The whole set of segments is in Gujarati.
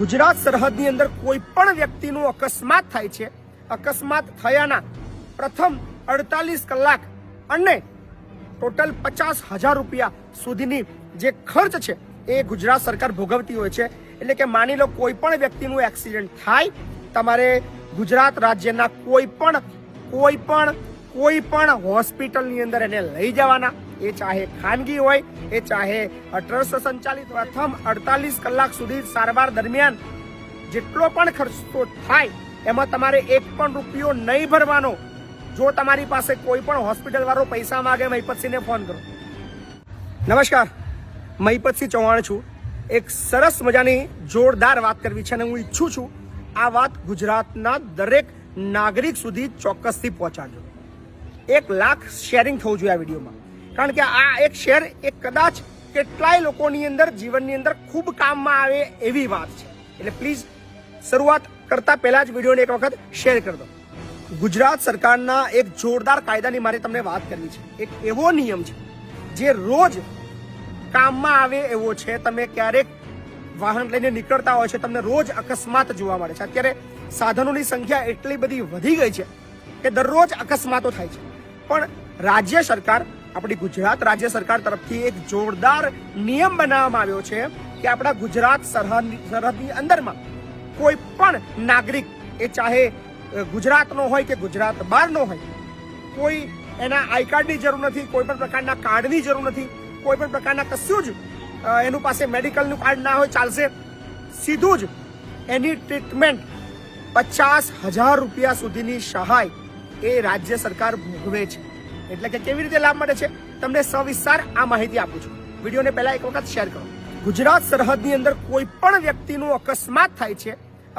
ગુજરાત સરહદની અંદર કોઈ પણ વ્યક્તિનું અકસ્માત થાય છે, અકસ્માત થયાના પ્રથમ 48 કલાક અને ટોટલ 50,000 રૂપિયા સુધીની જે ખર્ચ છે એ ગુજરાત સરકાર ભોગવતી હોય છે. એટલે કે માની લો કોઈ પણ વ્યક્તિનું એક્સિડન્ટ થાય, તમારે ગુજરાત રાજ્યના કોઈ પણ હોસ્પિટલની અંદર એને લઈ જવાના. એ ચાહે ખાનગી હોય, એ ચાહે ટ્રસ્ટ સંચાલિત. પ્રથમ 48 કલાક સુધી સારવાર દરમિયાન જેટલો પણ ખર્ચો થાય એમાં તમારે એક પણ રૂપિયો નહીં ભરવાનો. જો તમારી પાસે કોઈ પણ હોસ્પિટલ વાળો પૈસા માંગે, મહિપતસિંહને ફોન કરો. નમસ્કાર, મહિપતસિંહ ચૌહાણ છું. એક સરસ મજાની જોરદાર વાત કરવી છે અને હું ઈચ્છું છું આ વાત ગુજરાતના દરેક નાગરિક સુધી ચોક્કસથી પહોંચાડજો. 1 લાખ શેરિંગ થવું જોઈએ આ વિડીયોમાં, કારણ કે આ એક શેર એ કદાચ કેટલાય લોકોની અંદર જીવનની અંદર ખૂબ કામમાં આવે એવી વાત છે. એટલે પ્લીઝ શરૂઆત કરતા પહેલા જ વિડીયોને એક વખત શેર કરી દો. ગુજરાત સરકારના એક જોરદાર કાયદાની મારે તમને વાત કરવી છે. એક એવો નિયમ છે જે રોજ કામમાં આવે એવો છે. તમે ક્યારેક વાહન લઈને નીકળતા હોય છે, તમને રોજ અકસ્માત જોવા મળે છે. અત્યારે સાધનોની સંખ્યા એટલી બધી વધી ગઈ છે કે દરરોજ અકસ્માતો થાય છે. પણ રાજ્ય સરકાર, આપણી ગુજરાત રાજ્ય સરકાર તરફથી એક જોરદાર નિયમ બનાવવામાં આવ્યો છે કે આપણા ગુજરાત સરહદની અંદરમાં કોઈ પણ નાગરિક, એ ચાહે ગુજરાતનો હોય કે ગુજરાત બહારનો હોય, કોઈ એના આઈ કાર્ડની જરૂર નથી, કોઈ પણ પ્રકારના કાર્ડની જરૂર નથી, કોઈ પણ પ્રકારના કશું જ એનું પાસે મેડિકલનું કાર્ડ ના હોય ચાલશે. સીધું જ એની ટ્રીટમેન્ટ 50,000 રૂપિયા સુધીની સહાય એ રાજ્ય સરકાર ભોગવે છે. એટલે કે કેવી રીતે લાભ મળે છે તમને સવિસ્તાર આ માહિતી આપું છું. વિડીયોને પહેલા એક વખત શેર કરો. ગુજરાત સરહદની અંદર કોઈ પણ વ્યક્તિનું અકસ્માત થાય છે,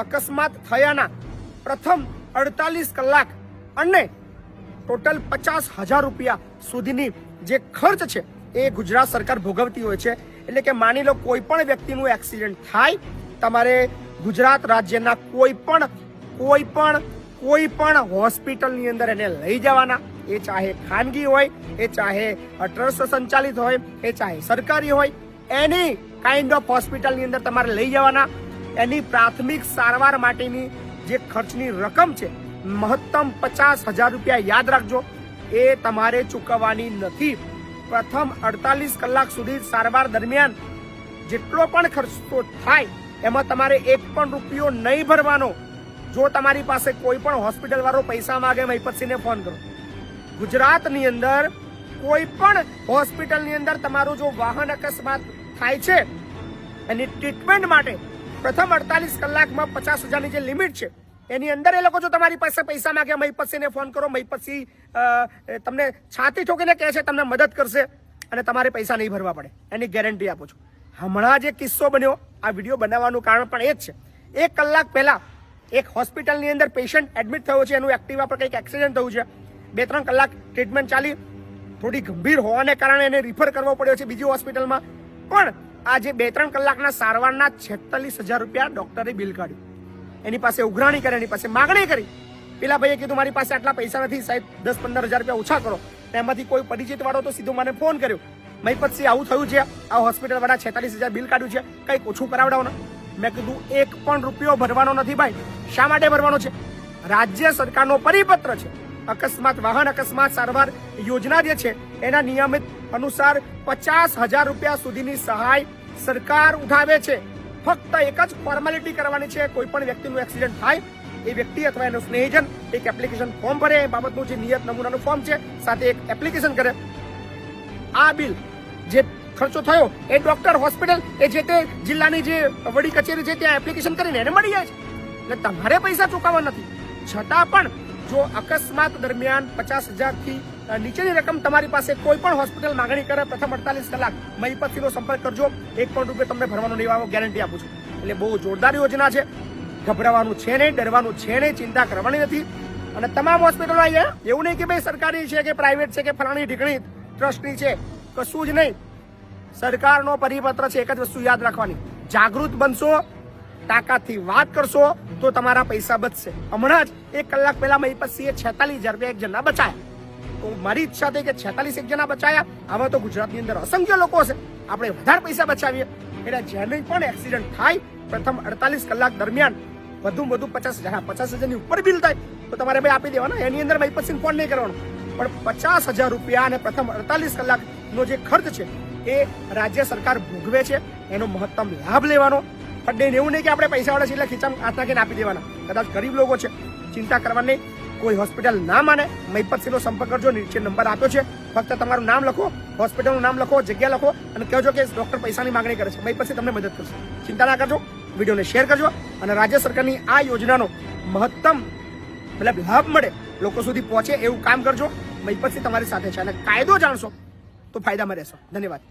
અકસ્માત થયાના પ્રથમ 48 કલાક અને ટોટલ 50,000 રૂપિયા સુધીની જે ખર્ચ છે એ ગુજરાત સરકાર ભોગવતી હોય છે. એટલે કે માની લો કોઈ પણ વ્યક્તિનું એક્સિડન્ટ થાય, તમારે ગુજરાત રાજ્યના કોઈ પણ હોસ્પિટલની અંદર એને લઈ જવાના. એ ચાહે ખાનગી હોય, એ ચાહે ટ્રસ્ટ સંચાલિત હોય, એ ચાહે સરકારી હોય, એની કાઇન્ડ ઓફ હોસ્પિટલની અંદર તમારે લઈ જવાના. એની પ્રાથમિક સારવાર માટેની જે ખર્ચની રકમ છે મહત્તમ 50,000 રૂપિયા, યાદ રાખજો, એ તમારે ચૂકવવાની નથી. પ્રથમ 48 કલાક સુધી સારવાર દરમિયાન જેટલો પણ ખર્ચો થાય એમાં તમારે એક પણ રૂપિયો નહીં ભરવાનો. જો તમારી પાસે કોઈ પણ હોસ્પિટલ વાળો પૈસા માંગે, મહિપતસિંહને ફોન કરો. ગુજરાતની અંદર કોઈ પણ હોસ્પિટલની અંદર તમારું જો વાહન અકસ્માત થાય છે એની ટ્રીટમેન્ટ માટે પ્રથમ 48 કલાકમાં 50,000ની જે લિમિટ છે એની અંદર એ લોકો જો તમારી પાસે પૈસા માંગે, મહિપતસિંહને ફોન કરો. મહિપતસિંહ તમને છાતી ઠોકીને કહે છે તમને મદદ કરશે અને તમારે પૈસા નહીં ભરવા પડે, એની ગેરંટી આપું છું. હમણાં જે કિસ્સો બન્યો, આ વિડીયો બનાવવાનું કારણ પણ એ જ છે. 1 કલાક પહેલા એક હોસ્પિટલની અંદર પેશન્ટ એડમિટ થયો છે, એનું એક્ટિવા પર કંઈક એક્સિડન્ટ થયું છે. 2-3 કલાક ટ્રીટમેન્ટ ચાલી, થોડી ગંભીર હોવાને કારણે એને રિફર કરવો પડ્યો છે બીજી હોસ્પિટલમાં. પણ આ જે 2-3 કલાકના સારવારના 46,000 રૂપિયા ડોક્ટરે બિલ કાઢ્યું. એની પાસે ઉઘરાણી કરી, એની પાસે માગણી કરી. પેલા ભાઈએ કીધું મારી પાસે આટલા પૈસા નથી સાહેબ, 10-15,000 રૂપિયા ઓછા કરો. એમાંથી કોઈ પરિચિત વાળો તો સીધું મને ફોન કર્યો, મહિપતસિંહ આવું થયું છે, આ હોસ્પિટલ વાળા 46,000 બિલ કાઢ્યું છે, કંઈક ઓછું કરાવડાવો ને. મેં કીધું 1 પણ રૂપિયો ભરવાનો નથી ભાઈ. શા માટે ભરવાનો છે? રાજ્ય સરકારનો પરિપત્ર છે. વાહન અકસ્માત સારવાર યોજના જે છે એના નિયમિત અનુસાર 50,000 રૂપિયા સુધીની સહાય સરકાર ઉઠાવે છે. ફક્ત એક જ ફોર્માલિટી કરવાની છે. કોઈ પણ વ્યક્તિનું એક્સિડન્ટ થાય, એ વ્યક્તિ અથવા એનો સ્નેહીજન એક એપ્લિકેશન ફોર્મ ભરે, એ બાબતનું જે નિયત નમૂનાનું ફોર્મ છે સાથે એક એપ્લિકેશન કરે. આ બિલ જે ખર્ચો થયો એ ડોક્ટર, હોસ્પિટલ, એ જે તે જિલ્લાની જે વડી કચેરી છે ત્યાં એપ્લિકેશન કરીને એને મળી જાય છે. એટલે તમારે પૈસા ચૂકવવા નથી. છતાં પણ જો અકસ્માત દરમિયાન 50,000થી નીચેની રકમ તમારી પાસે કોઈ પણ હોસ્પિટલ માંગણી કરે, પ્રથમ 48 કલાક મહિપતસિંહનો સંપર્ક કરજો. 1 પણ રૂપિયો તમને ભરવાનો નહીં આવે, ગેરંટી આપું છું. એટલે બહુ જોરદાર યોજના છે. ગભરાવાનું છે નહીં, ડરવાનું છે નહીં, ચિંતા કરવાની નથી. અને તમામ હોસ્પિટલો અહીંયા એવું નહીં કે ભાઈ સરકારી છે કે પ્રાઇવેટ છે કે ફલાણી ઢીકણી ટ્રસ્ટની છે, કશું જ નહીં. સરકારનો પરિપત્ર છે. એક જ વસ્તુ યાદ રાખવાની, જાગૃત બનશો, તાકાતથી વાત કરશો તો તમારા પૈસા બચશે. હમણાં જ 1 કલાક પહેલા મહિપતસિંહે 46,000 રૂપિયા એક જણના બચાયા. તો મારી ઈચ્છા થઈ કે 46 એક જણા બચાયા. આવા તો ગુજરાતની અંદર અસંખ્ય લોકો છે, આપણે વધારે પૈસા બચાવીએ. એટલે જેને પણ એક્સિડન્ટ થાય પ્રથમ 48 કલાક દરમિયાન વધુ 50,000 ની ઉપર બિલ થાય તો તમારે ભાઈ આપી દેવાના. એની અંદર ભાઈ પછી ફોન નહીં કરવાનો, પણ 50,000 રૂપિયા અને પ્રથમ 48 કલાકનો જે ખર્ચ છે એ રાજ્ય સરકાર ભોગવે છે. એનો મહત્તમ લાભ લેવાનો. પણ એવું નહીં કે આપણે પૈસાવાળા છે એટલે ખીચામાં હાથ નાખીને આપી દેવાના. કદાચ ગરીબ લોકો છે, ચિંતા કરવાની. કોઈ હોસ્પિટલ ના માને મહિપતસિંહનો સંપર્ક કરજો. નીચે નંબર આપ્યો છે, ફક્ત તમારું નામ લખો, હોસ્પિટલનું નામ લખો, જગ્યા લખો અને કહેજો કે ડોક્ટર પૈસાની માંગણી કરે છે. મહિપતસિંહ તમને મદદ કરશે. ચિંતા ના કરજો. વિડીયોને શેર કરજો અને રાજ્ય સરકારની આ યોજનાનો મહત્તમ લાભ મળે, લોકો સુધી પહોંચે એવું કામ કરજો. મહિપતસિંહ તમારી સાથે છે અને કાયદો જાણશો તો ફાયદામાં રહેશો. ધન્યવાદ.